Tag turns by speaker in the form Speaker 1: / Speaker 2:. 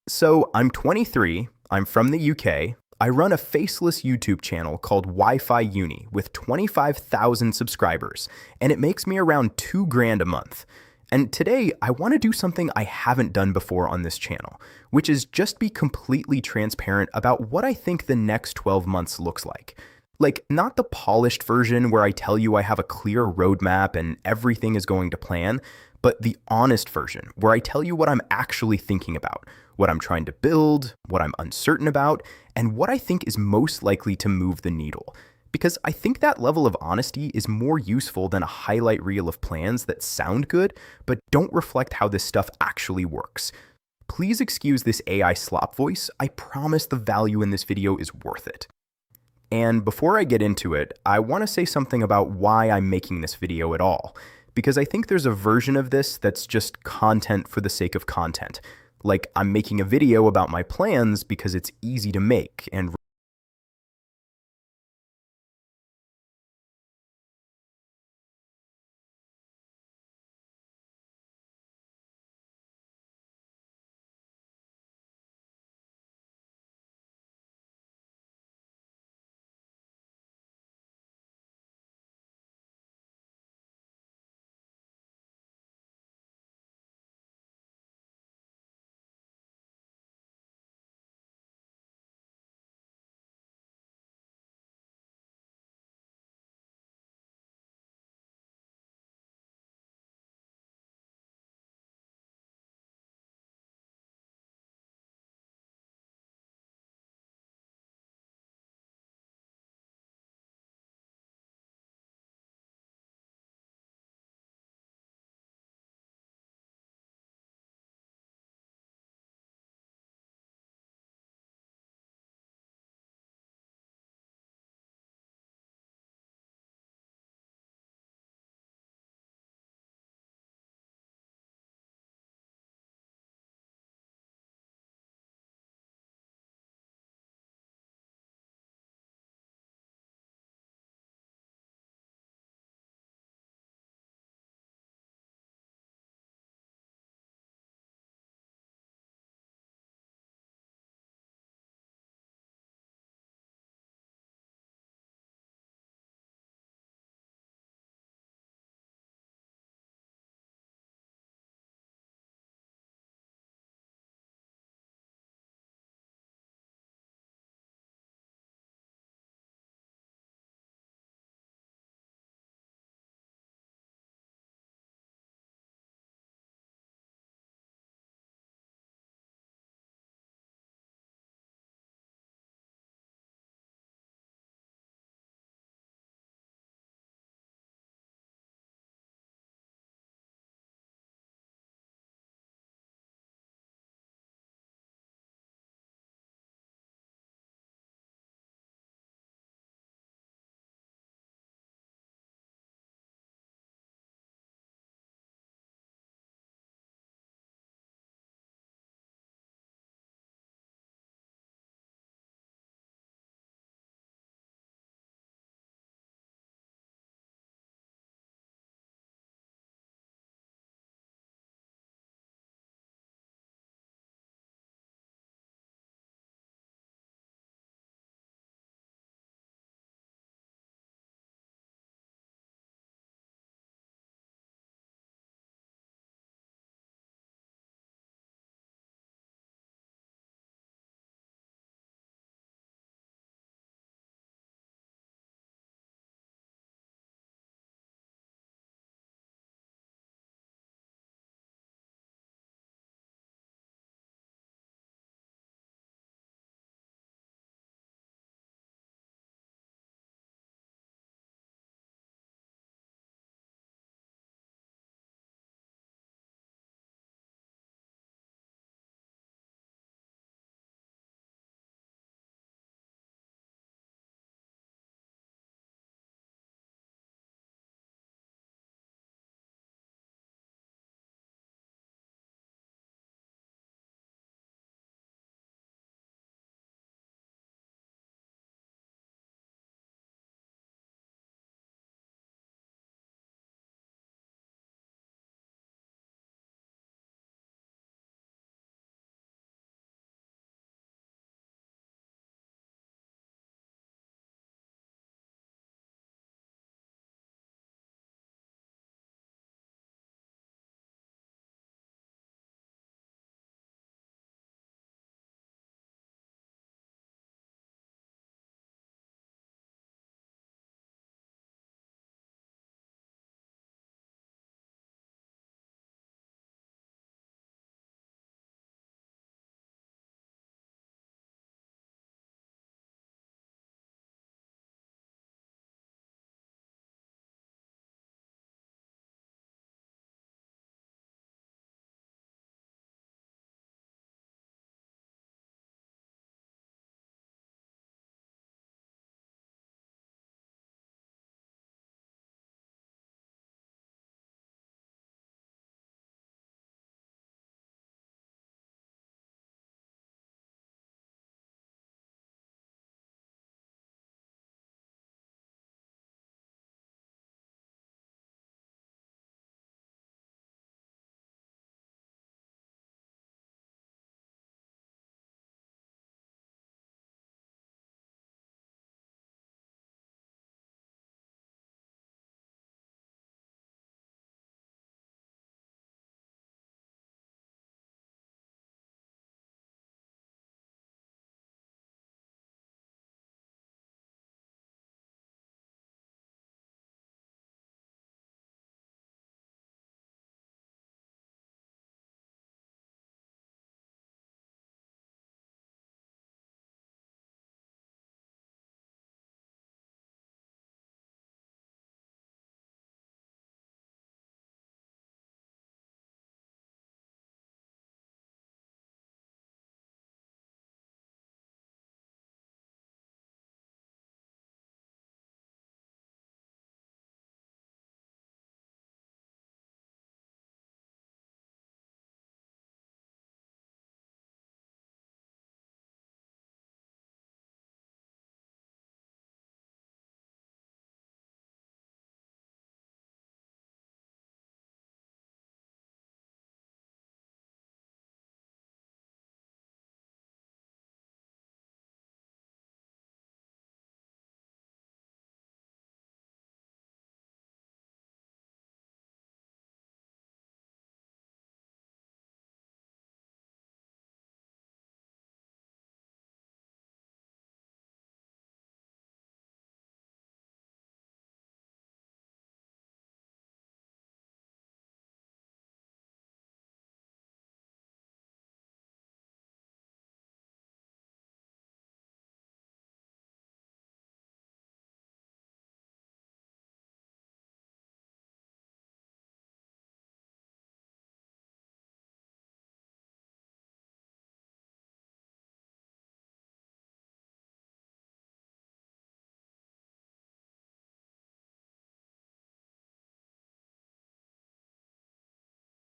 Speaker 1: So I'm 23, I'm from the UK, I run a faceless YouTube channel called Wi-Fi Uni with 25,000 subscribers, and it makes me around 2 grand a month. And today, I want to do something I haven't done before on this channel, which is just be completely transparent about what I think the next 12 months looks like. Like, not the polished version where I tell you I have a clear roadmap and everything is going to plan, but the honest version where I tell you what I'm actually thinking about, what I'm trying to build, what I'm uncertain about, and what I think is most likely to move the needle. Because I think that level of honesty is more useful than a highlight reel of plans that sound good, but don't reflect how this stuff actually works. Please excuse this AI slop voice. I promise the value in this video is worth it. And before I get into it, I want to say something about why I'm making this video at all, because I think there's a version of this that's just content for the sake of content. Like, I'm making a video about my plans because it's easy to make and